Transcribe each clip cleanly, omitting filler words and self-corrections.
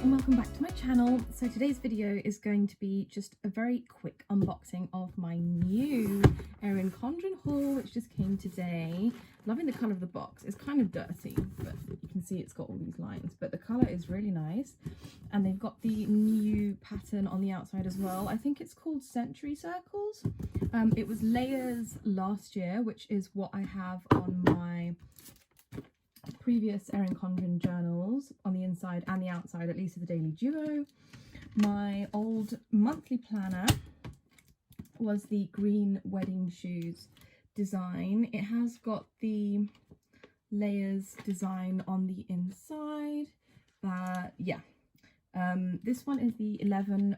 and welcome back to my channel. So today's video is going to be just a very quick unboxing of my new Erin Condren haul, which just came today. Loving the colour of the box. It's kind of dirty, but you can see it's got all these lines, but the colour is really nice. And they've got the new pattern on the outside as well. I think it's called Century Circles. It was layers last year, which is what I have on my previous Erin Condren journals on the inside and the outside, at least of the Daily Duo. My old monthly planner was the green wedding shoes design. It has got the layers design on the inside, but yeah, this one is the 11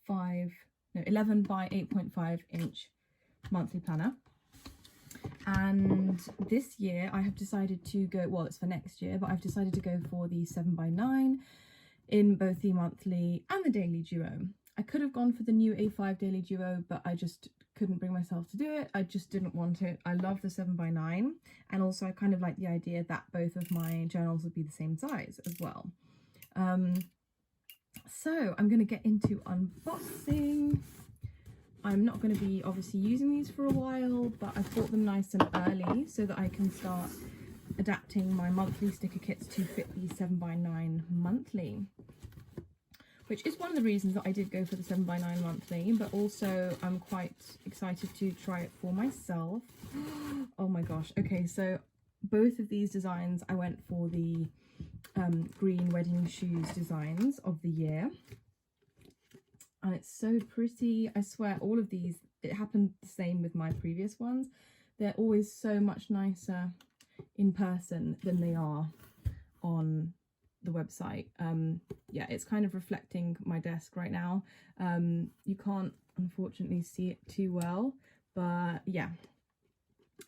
by 8.5 inch monthly planner. And this year I have decided to go, well, it's for next year, but I've decided to go for the 7x9 in both the monthly and the Daily Duo. I could have gone for the new A5 Daily Duo, but I just couldn't bring myself to do it. I just didn't want it. I love the 7x9, and also I kind of like the idea that both of my journals would be the same size as well. So I'm going to get into unboxing. I'm not going to be obviously using these for a while, but I've bought them nice and early so that I can start adapting my monthly sticker kits to fit the 7x9 monthly, which is one of the reasons that I did go for the 7x9 monthly, but also I'm quite excited to try it for myself. Oh my gosh. Okay, so both of these designs I went for the green wedding shoes designs of the year. And it's so pretty. I swear, all of these, it happened the same with my previous ones. They're always so much nicer in person than they are on the website. Yeah, it's kind of reflecting my desk right now. You can't unfortunately see it too well, but yeah,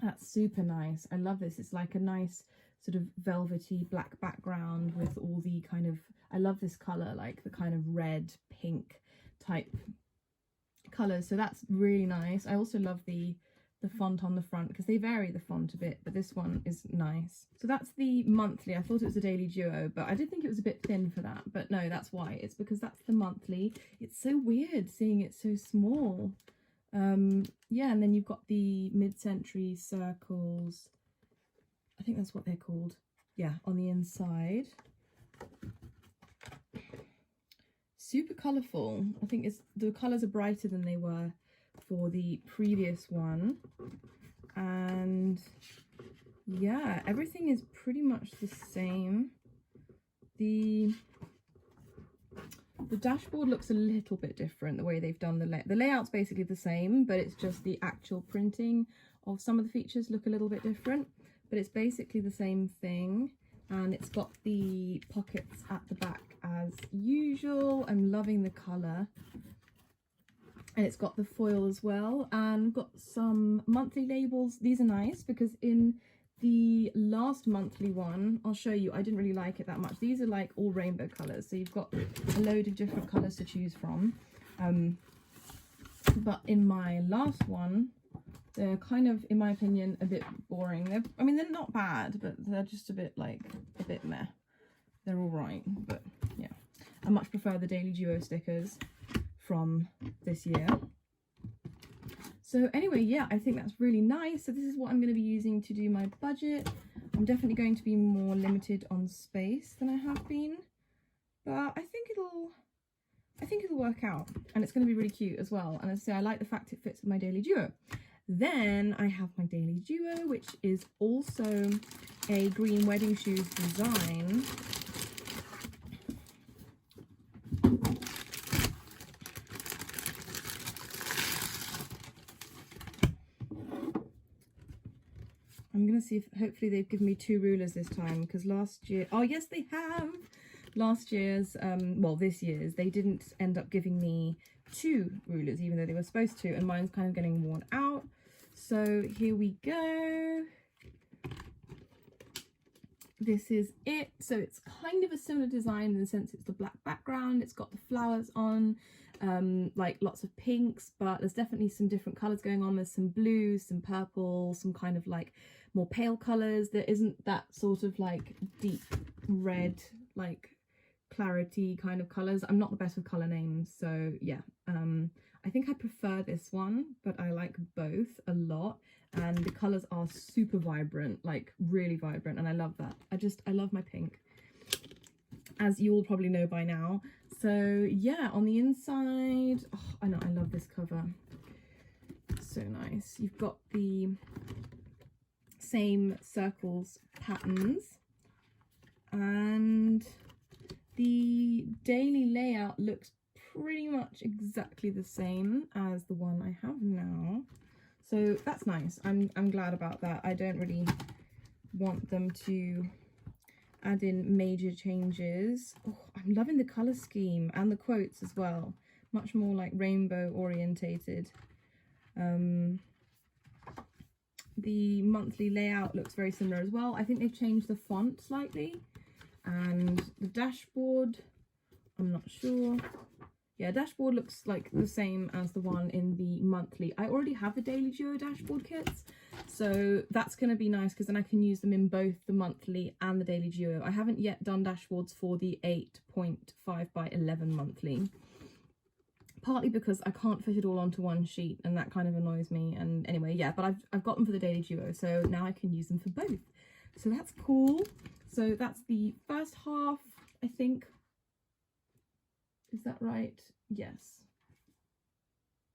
that's super nice. I love this. It's like a nice sort of velvety black background with all the kind of, I love this color, like the kind of red, pink type colors, so that's really nice. I also love the font on the front because they vary the font a bit, but this one is nice. So that's the monthly. I thought it was a Daily Duo, but I did think it was a bit thin for that, but no, that's why. It's because that's the monthly. It's so weird seeing it so small. Yeah, and then you've got the mid-century circles, I think that's what they're called, yeah, on the inside. Super colourful. I think the colours are brighter than they were for the previous one, and yeah, everything is pretty much the same. The dashboard looks a little bit different, the way they've done the layout's basically the same, but it's just the actual printing of some of the features look a little bit different, but it's basically the same thing. And it's got the pockets at the back as usual. I'm loving the colour. And it's got the foil as well, and got some monthly labels. These are nice because in the last monthly one, I'll show you, I didn't really like it that much. These are like all rainbow colours, so you've got a load of different colours to choose from. But in my last one, they're kind of, in my opinion, a bit boring. I mean, they're not bad, but they're just a bit meh. They're all right, but yeah. I much prefer the Daily Duo stickers from this year. So anyway, yeah, I think that's really nice. So this is what I'm going to be using to do my budget. I'm definitely going to be more limited on space than I have been, but I think it'll work out, and it's going to be really cute as well. And as I say, I like the fact it fits with my Daily Duo. Then I have my Daily Duo, which is also a green wedding shoes design. I'm going to see if hopefully they've given me 2 rulers this time, because last year, oh yes they have, last year's, well this year's, they didn't end up giving me 2 rulers even though they were supposed to, and mine's kind of getting worn out. So here we go. This is it. So it's kind of a similar design in the sense it's the black background, it's got the flowers on, like lots of pinks, but there's definitely some different colors going on. There's some blue, some purple, some kind of like more pale colors. There isn't that sort of like deep red, like clarity kind of colors. I'm not the best with color names, so yeah. I think I prefer this one, but I like both a lot, and the colors are super vibrant, like really vibrant, and I love that. I love my pink, as you all probably know by now. So yeah, on the inside, oh, I know, I love this cover, so nice. You've got the same circles patterns, and the daily layout looks pretty much exactly the same as the one I have now, so that's nice. I'm glad about that. I don't really want them to add in major changes. Oh, I'm loving the color scheme and the quotes as well, much more like rainbow orientated. The monthly layout looks very similar as well. I think they've changed the font slightly, and the dashboard, I'm not sure. Yeah, dashboard looks like the same as the one in the monthly. I already have the Daily Duo dashboard kits, so that's going to be nice because then I can use them in both the monthly and the Daily Duo. I haven't yet done dashboards for the 8.5 by 11 monthly, partly because I can't fit it all onto one sheet, and that kind of annoys me. And anyway, yeah, but I've got them for the Daily Duo, so now I can use them for both. So that's cool. So that's the first half, I think. Is that right? Yes.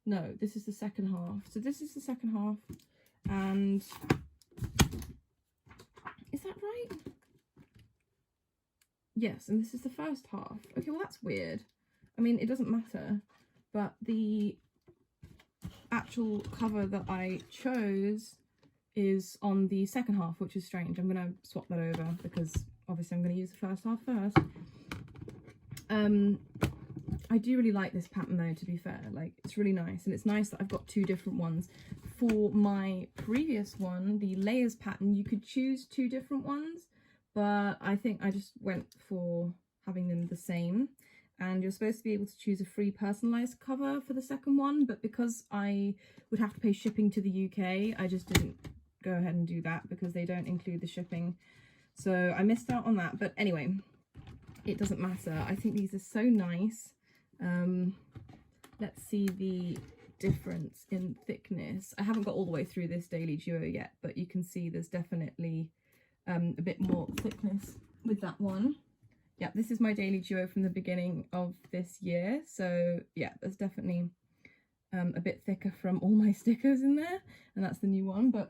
No, this is the second half. So this is the second half, and is that right? Yes, and this is the first half. Okay, well that's weird. I mean, it doesn't matter, but the actual cover that I chose is on the second half, which is strange. I'm gonna swap that over because obviously I'm gonna use the first half first. I do really like this pattern though, to be fair. Like, it's really nice, and it's nice that I've got two different ones. For my previous one, the layers pattern, you could choose two different ones, but I think I just went for having them the same. And you're supposed to be able to choose a free personalized cover for the second one, but because I would have to pay shipping to the UK, I just didn't go ahead and do that because they don't include the shipping. So I missed out on that, but anyway, it doesn't matter. I think these are so nice. Let's see the difference in thickness. I haven't got all the way through this Daily Duo yet, but you can see there's definitely a bit more thickness with that one. Yeah, this is my Daily Duo from the beginning of this year, so yeah, there's definitely a bit thicker from all my stickers in there, and that's the new one. But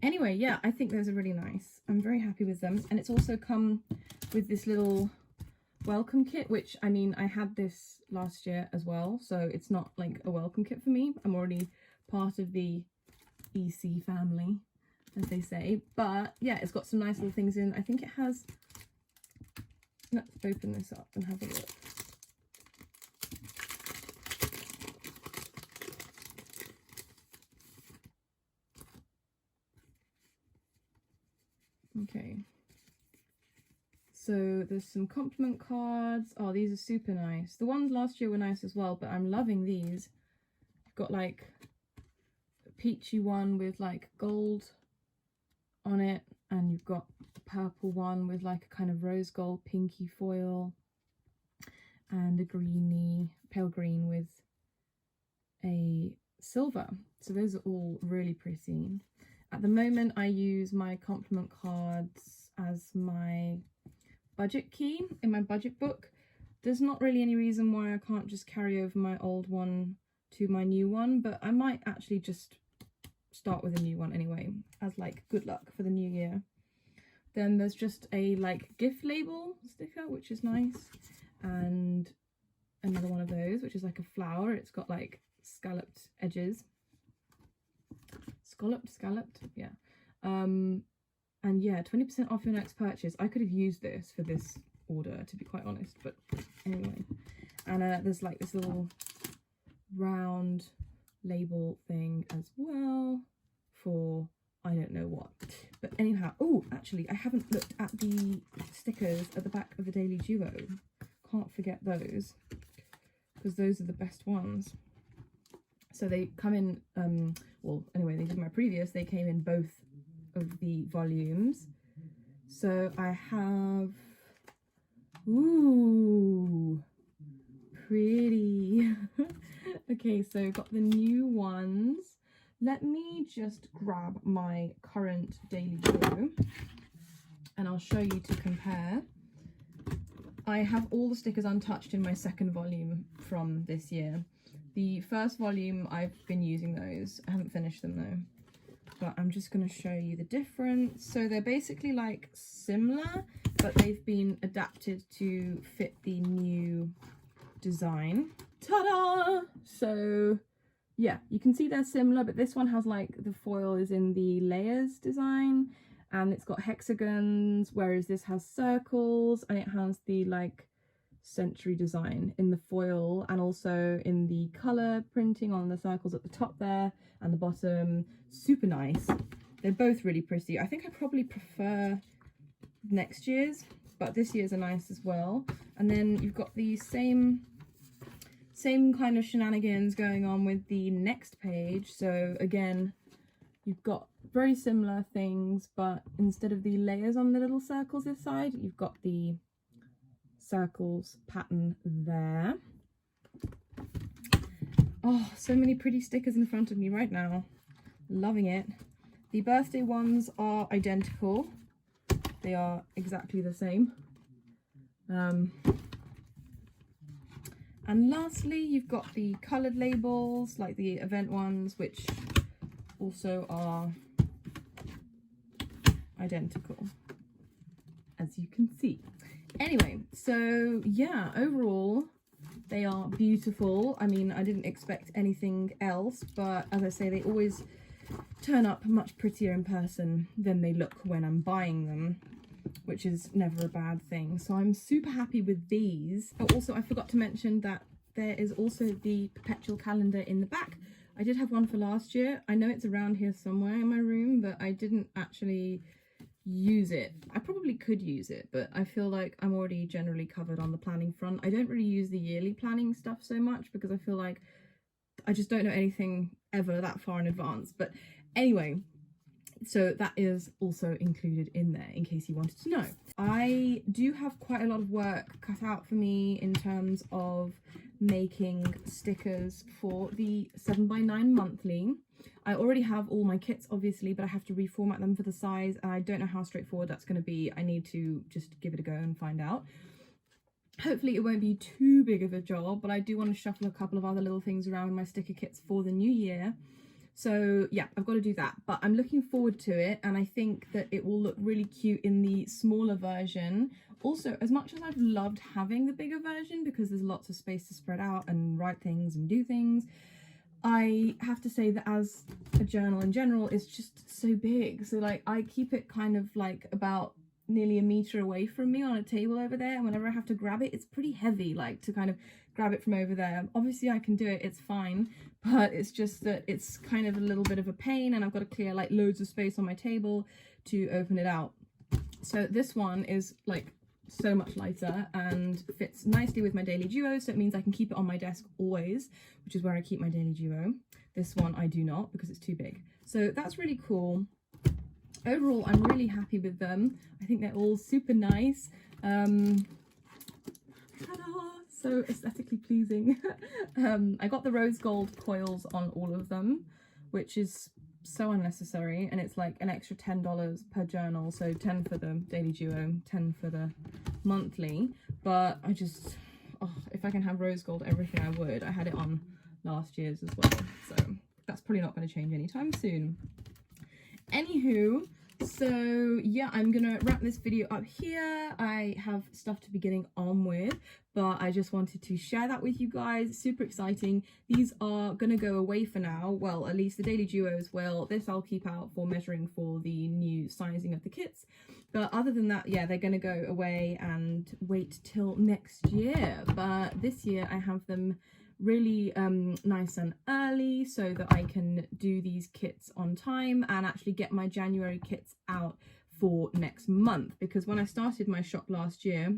anyway, yeah, I think those are really nice. I'm very happy with them, and it's also come with this little welcome kit, which, I mean, I had this last year as well, so it's not like a welcome kit for me. I'm already part of the EC family, as they say. But yeah, it's got some nice little things in. I think it has, let's open this up and have a look. Okay, so there's some compliment cards. Oh, these are super nice. The ones last year were nice as well, but I'm loving these. I've got like a peachy one with like gold on it, and you've got a purple one with like a kind of rose gold pinky foil, and a greeny, pale green with a silver. So those are all really pretty. At the moment, I use my compliment cards as my budget key in my budget book. There's not really any reason why I can't just carry over my old one to my new one, but I might actually just start with a new one anyway, as like good luck for the new year. Then there's just a like gift label sticker, which is nice, and another one of those, which is like a flower. It's got like scalloped edges. Scalloped, yeah. And yeah, 20% off your next purchase. I could have used this for this order, to be quite honest, but anyway. And there's like this little round label thing as well for I don't know what. But anyhow, oh, actually, I haven't looked at the stickers at the back of the Daily Duo. Can't forget those, because those are the best ones. So they come in, well, anyway, they did my previous, they came in both of the volumes. So I have Ooh, pretty. Okay, so got the new ones. Let me just grab my current Daily Duo and I'll show you to compare. I have all the stickers untouched in my second volume from this year. The first volume, I've been using those. I haven't finished them though. But I'm just going to show you the difference. So they're basically like similar, but they've been adapted to fit the new design. Ta-da! So yeah, you can see they're similar, but this one has like the foil is in the layers design and it's got hexagons, whereas this has circles and it has the like century design in the foil and also in the color printing on the circles at the top there and the bottom. Super nice. They're both really pretty. I think I probably prefer next year's, but this year's are nice as well. And then you've got the same kind of shenanigans going on with the next page. So again, you've got very similar things, but instead of the layers on the little circles this side, you've got the circles pattern there. Oh, so many pretty stickers in front of me right now. Loving it. The birthday ones are identical. They are exactly the same. And lastly, you've got the coloured labels, like the event ones, which also are identical, as you can see. Anyway, so yeah, overall, they are beautiful. I mean, I didn't expect anything else, but as I say, they always turn up much prettier in person than they look when I'm buying them, which is never a bad thing. So I'm super happy with these. Oh, also I forgot to mention that there is also the Perpetual Calendar in the back. I did have one for last year. I know it's around here somewhere in my room, but I didn't actually use it. I probably could use it, but I feel like I'm already generally covered on the planning front. I don't really use the yearly planning stuff so much because I feel like I just don't know anything ever that far in advance. But anyway, so that is also included in there in case you wanted to know. I do have quite a lot of work cut out for me in terms of making stickers for the 7x9 monthly. I already have all my kits obviously, but I have to reformat them for the size and I don't know how straightforward that's going to be. I need to just give it a go and find out. Hopefully it won't be too big of a job, but I do want to shuffle a couple of other little things around in my sticker kits for the new year. So yeah, I've got to do that, but I'm looking forward to it and I think that it will look really cute in the smaller version. Also, as much as I've loved having the bigger version because there's lots of space to spread out and write things and do things, I have to say that as a journal in general, it's just so big. So like I keep it kind of like about nearly a meter away from me on a table over there, and whenever I have to grab it, it's pretty heavy, like to kind of grab it from over there. Obviously I can do it, it's fine, but it's just that it's kind of a little bit of a pain and I've got to clear like loads of space on my table to open it out. So this one is like so much lighter and fits nicely with my Daily Duo, so it means I can keep it on my desk always, which is where I keep my Daily Duo. This one I do not because it's too big. So that's really cool. Overall, I'm really happy with them. I think they're all super nice. Ta-da! So aesthetically pleasing. I got the rose gold coils on all of them, which is so unnecessary, and it's like an extra $10 per journal, so 10 for the Daily Duo, 10 for the monthly. But I just, oh, if I can have rose gold everything I would. I had it on last year's as well, so that's probably not going to change anytime soon. Anywho, so yeah, I'm gonna wrap this video up here. I have stuff to be getting on with, but I just wanted to share that with you guys. Super exciting. These are gonna go away for now. Well, at least the Daily Duos will. This I'll keep out for measuring for the new sizing of the kits. But other than that, yeah, they're gonna go away and wait till next year. But this year I have them really nice and early so that I can do these kits on time and actually get my January kits out for next month, because when I started my shop last year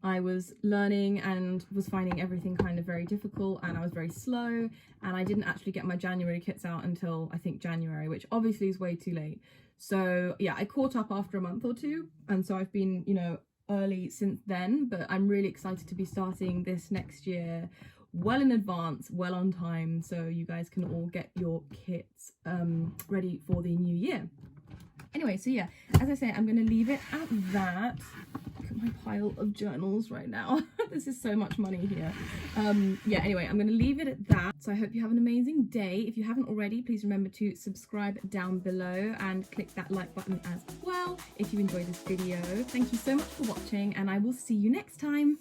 I was learning and was finding everything kind of very difficult and I was very slow, and I didn't actually get my January kits out until I think January, which obviously is way too late. So yeah, I caught up after a month or two, and so I've been, you know, early since then, but I'm really excited to be starting this next year well in advance, well on time, so you guys can all get your kits ready for the new year. Anyway, so yeah, as I say, I'm going to leave it at that. Look at my pile of journals right now. This is so much money here. Yeah, anyway, I'm going to leave it at that. So I hope you have an amazing day. If you haven't already, please remember to subscribe down below and click that like button as well if you enjoyed this video. Thank you so much for watching, and I will see you next time.